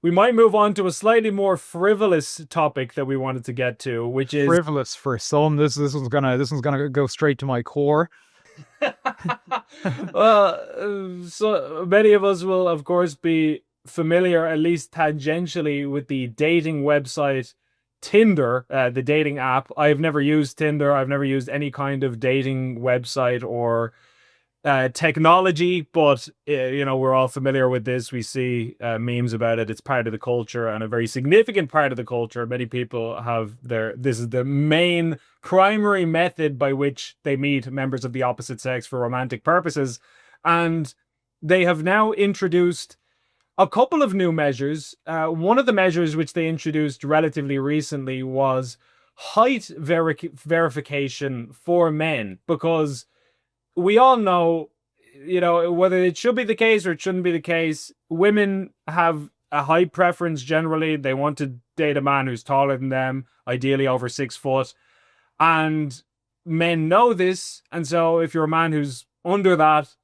we might move on to a slightly more frivolous topic that we wanted to get to, which is Frivolous for some. This one's gonna go straight to my core. well, so many of us will, of course, be familiar, at least tangentially, with the dating website Tinder, the dating app. I've never used Tinder. I've never used any kind of dating website or technology, but we're all familiar with this. We see memes about it. It's part of the culture and a very significant part of the culture. Many people have this is the main primary method by which they meet members of the opposite sex for romantic purposes. And they have now introduced a couple of new measures. One of the measures which they introduced relatively recently was height verification for men, because we all know, whether it should be the case or it shouldn't be the case, women have a height preference generally. They want to date a man who's taller than them, ideally over 6 foot. And men know this. And so if you're a man who's under that,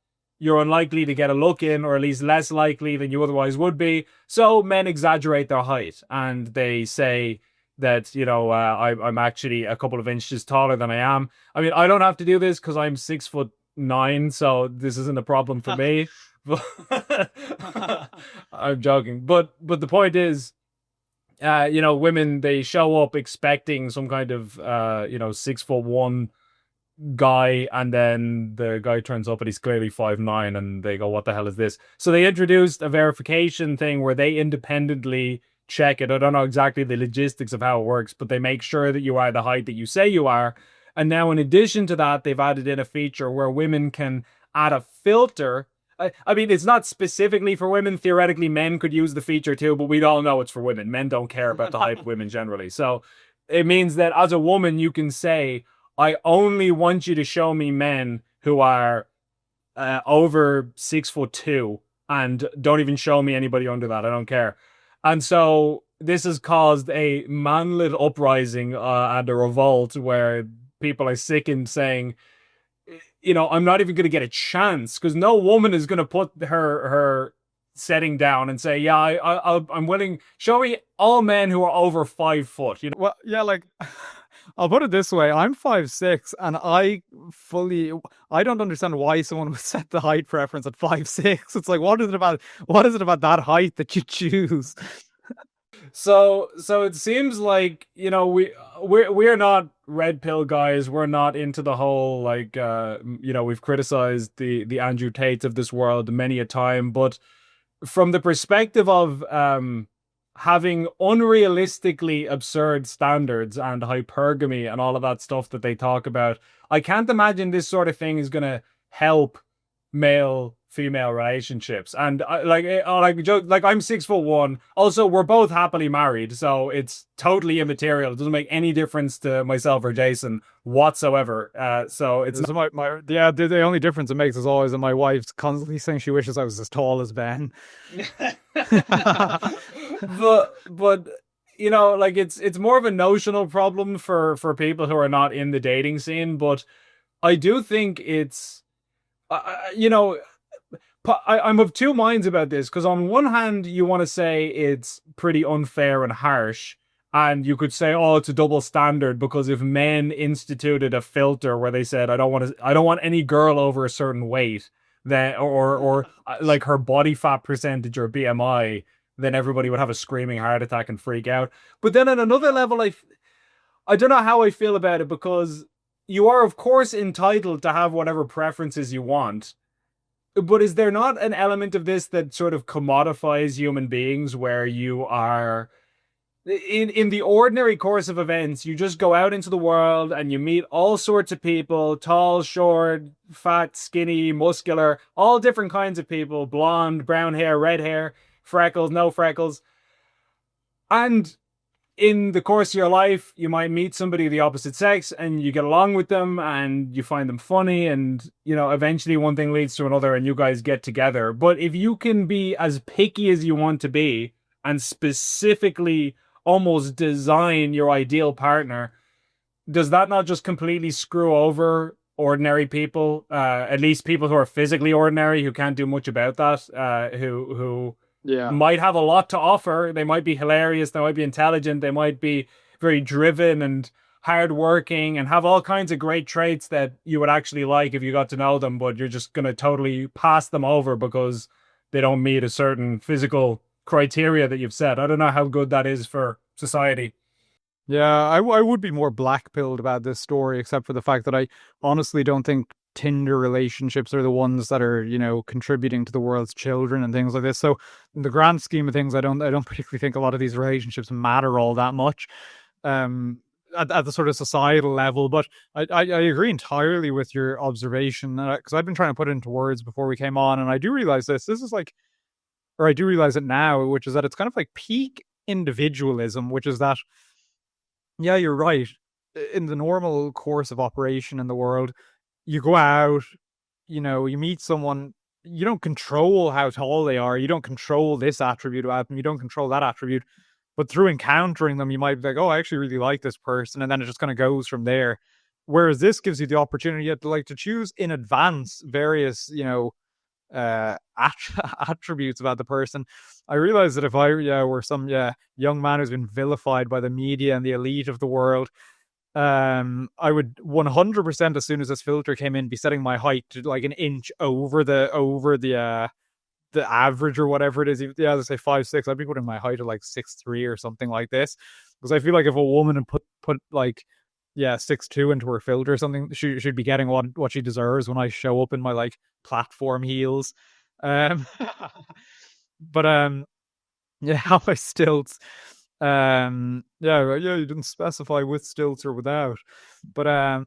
you're unlikely to get a look in, or at least less likely than you otherwise would be. So men exaggerate their height and they say that, I'm actually a couple of inches taller than I am. I mean, I don't have to do this because I'm 6'9", so this isn't a problem for me. But I'm joking. But the point is, women, they show up expecting some kind of 6'1" guy, and then the guy turns up and he's clearly 5'9", and they go, what the hell is this? So they introduced a verification thing where they independently check it. I don't know exactly the logistics of how it works, but they make sure that you are the height that you say you are. And now, in addition to that, they've added in a feature where women can add a filter. I mean, it's not specifically for women. Theoretically, men could use the feature too, but we all know it's for women. Men don't care about the height of women generally. So it means that as a woman, you can say, I only want you to show me men who are over 6'2", and don't even show me anybody under that. I don't care. And so this has caused a manlit uprising and a revolt where people are sick and saying, I'm not even going to get a chance, because no woman is going to put her setting down and say, yeah, I'm willing. Show me all men who are over 5 foot. Well, yeah, like I'll put it this way: I'm 5'6", and I don't understand why someone would set the height preference at 5'6". It's like, what is it about that height that you choose? So it seems like, we're not red pill guys. We're not into the whole, like, we've criticized the Andrew Tates of this world many a time, but from the perspective of having unrealistically absurd standards and hypergamy and all of that stuff that they talk about, I can't imagine this sort of thing is going to help male female relationships. And like I'm 6'1". Also, we're both happily married, so it's totally immaterial. It doesn't make any difference to myself or Jason whatsoever. So it's So the only difference it makes is always that my wife's constantly saying she wishes I was as tall as Ben. but like it's more of a notional problem for people who are not in the dating scene. But I do think it's I'm of two minds about this, because on one hand, you want to say it's pretty unfair and harsh, and you could say, oh, it's a double standard, because if men instituted a filter where they said, I don't want any girl over a certain weight, then or like her body fat percentage or BMI, then everybody would have a screaming heart attack and freak out. But then on another level, I don't know how I feel about it, because you are, of course, entitled to have whatever preferences you want. But is there not an element of this that sort of commodifies human beings, where you are in the ordinary course of events, you just go out into the world and you meet all sorts of people, tall, short, fat, skinny, muscular, all different kinds of people, blonde, brown hair, red hair, freckles, no freckles. And in the course of your life, you might meet somebody of the opposite sex and you get along with them and you find them funny, and, eventually one thing leads to another and you guys get together. But if you can be as picky as you want to be and specifically almost design your ideal partner, does that not just completely screw over ordinary people? At least people who are physically ordinary, who can't do much about that, who Yeah. might have a lot to offer. They might be hilarious, they might be intelligent, they might be very driven and hardworking and have all kinds of great traits that you would actually like if you got to know them, but you're just gonna totally pass them over because they don't meet a certain physical criteria that you've set. I don't know how good that is for society. Yeah, I would be more black-pilled about this story, except for the fact that I honestly don't think Tinder relationships are the ones that are, contributing to the world's children and things like this. So in the grand scheme of things, I don't particularly think a lot of these relationships matter all that much. Um at the sort of societal level, but I agree entirely with your observation, because I've been trying to put it into words before we came on, and I do realize this is like, or I do realize it now, which is that it's kind of like peak individualism, which is that, yeah, you're right. In the normal course of operation in the world, you go out, you meet someone, you don't control how tall they are, you don't control this attribute about them, you don't control that attribute. But through encountering them, you might be like, oh, I actually really like this person. And then it just kind of goes from there. Whereas this gives you the opportunity to choose in advance various, attributes about the person. I realize that if I were some young man who's been vilified by the media and the elite of the world, I would 100%, as soon as this filter came in, be setting my height to like an inch over the average or whatever it is. Yeah, let's say 5'6". I'd be putting my height at like 6'3" or something like this, because I feel like if a woman had put like 6'2" into her filter or something, she'd be getting what she deserves when I show up in my like platform heels. Um, but yeah, how my stilts. Yeah, you didn't specify with stilts or without, but I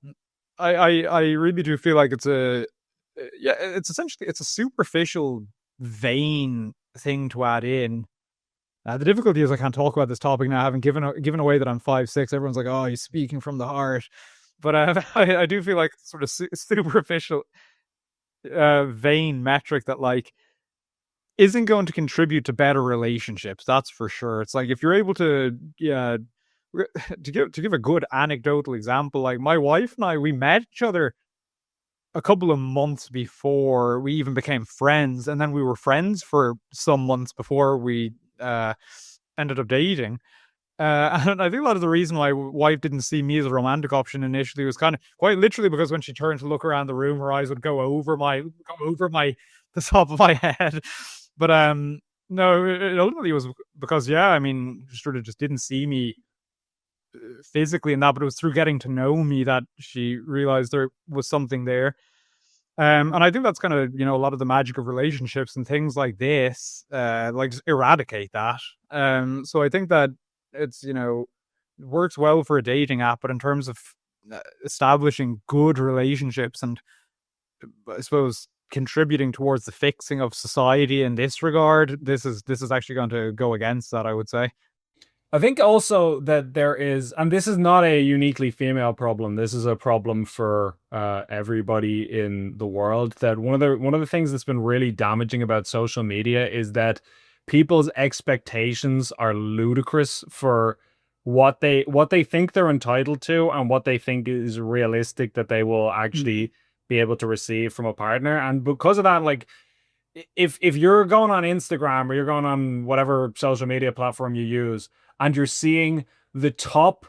really do feel like it's essentially it's a superficial, vain thing to add in. The difficulty is I can't talk about this topic now, having given away that I'm 5'6". Everyone's like, "Oh, he's speaking from the heart," but I do feel like sort of superficial, vain metric that like isn't going to contribute to better relationships. That's for sure. It's like if you're able to, yeah, to give a good anecdotal example, like my wife and I, we met each other a couple of months before we even became friends, and then we were friends for some months before we ended up dating. And I think a lot of the reason why wife didn't see me as a romantic option initially was kind of quite literally because when she turned to look around the room, her eyes would go over the top of my head. But no, it ultimately was because I mean, she sort of just didn't see me physically in that, but it was through getting to know me that she realized there was something there. And I think that's kind of, a lot of the magic of relationships and things like this, like just eradicate that. So I think that it's, works well for a dating app, but in terms of establishing good relationships and I suppose contributing towards the fixing of society in this regard, this is actually going to go against that, I would say. I think also that there is, and this is not a uniquely female problem. This is a problem for everybody in the world. That one of the things that's been really damaging about social media is that people's expectations are ludicrous for what they think they're entitled to and what they think is realistic that they will actually be able to receive from a partner. And because of that, like if you're going on Instagram or you're going on whatever social media platform you use and you're seeing the top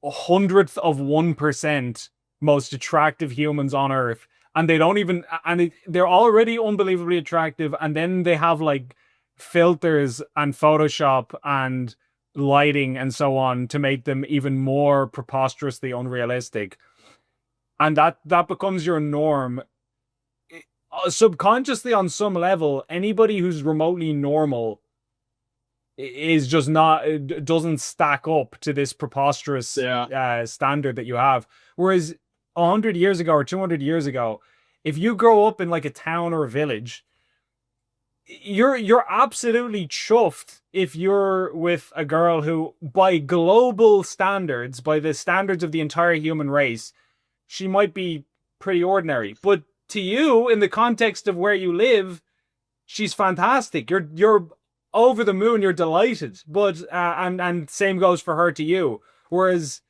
100th of 1% most attractive humans on earth, and they don't even, and they're already unbelievably attractive, and then they have like filters and Photoshop and lighting and so on to make them even more preposterously unrealistic, and that becomes your norm. Subconsciously, on some level, anybody who's remotely normal is just not, it doesn't stack up to this preposterous Yeah. standard that you have. Whereas 100 years ago or 200 years ago, if you grow up in like a town or a village, you're absolutely chuffed if you're with a girl who, by global standards, by the standards of the entire human race, she might be pretty ordinary. But to you, in the context of where you live, she's fantastic. You're over the moon. You're delighted. But and same goes for her to you. Whereas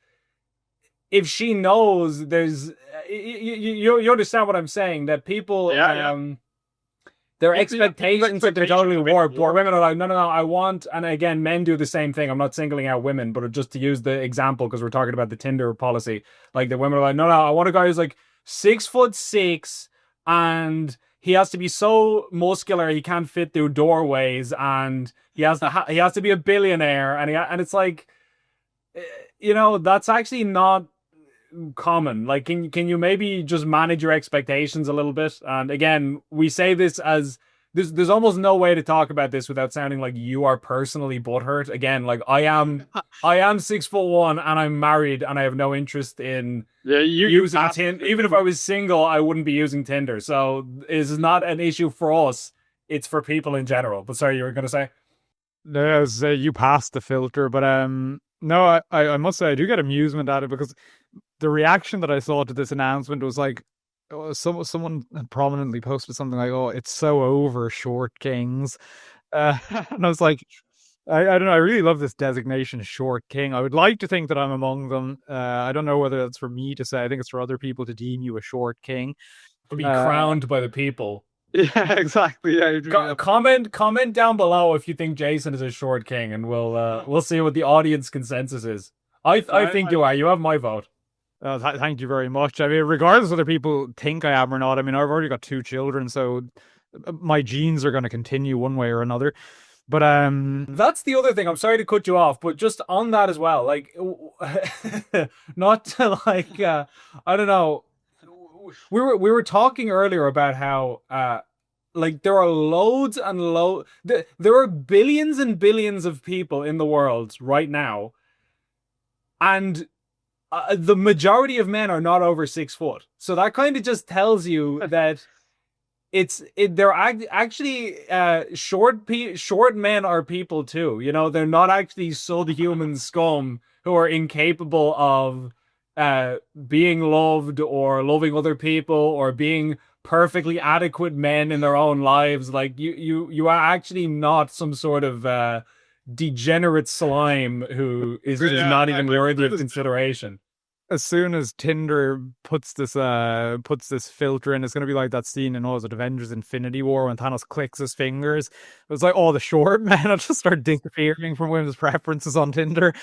if she knows there's, you understand what I'm saying, that people Yeah, yeah. their Yeah, expectations that they're expectations totally a bit warped. Where warped. women are like, no, no, no, I want, and again, men do the same thing. I'm not singling out women, but just to use the example because we're talking about the Tinder policy, like the women are like, no, no, I want a guy who's like 6'6" and he has to be so muscular he can't fit through doorways, and he has to be a billionaire, and it's like, that's actually not common. Like, can you maybe just manage your expectations a little bit? And again, we say this as there's almost no way to talk about this without sounding like you are personally butthurt. Again, like I am 6'1" and I'm married and I have no interest in Yeah, you using passed the Tinder. Even if filter. I was single, I wouldn't be using Tinder. So this is not an issue for us. It's for people in general. But sorry, you were gonna say? No, you passed the filter, but no, I must say I do get amusement out of it because the reaction that I saw to this announcement was like, someone had prominently posted something like, "Oh, it's so over, short kings," and I was like, I don't know, I really love this designation, short king. I would like to think that I'm among them. I don't know whether that's for me to say. I think it's for other people to deem you a short king. To be Uh, crowned by the people. yeah, exactly. Yeah, Comment down below if you think Jason is a short king, and we'll see what the audience consensus is. I think I, you are. You have my vote. thank you very much. I mean, regardless whether people think I am or not, I mean, I've already got 2 children, so my genes are going to continue one way or another. But That's the other thing. I'm sorry to cut you off, but just on that as well, like, not to like, I don't know. We were talking earlier about how like there are loads and there are billions and billions of people in the world right now, and the majority of men are not over 6 foot. So that kind of just tells you that they're actually short men are people too. They're not actually subhuman scum who are incapable of being loved or loving other people or being perfectly adequate men in their own lives. Like you are actually not some sort of degenerate slime who is yeah, not even worthy of consideration. as soon as Tinder puts this filter in, it's gonna be like that scene in was it Avengers Infinity War when Thanos clicks his fingers. It was like all the short men will just start disappearing from women's preferences on Tinder.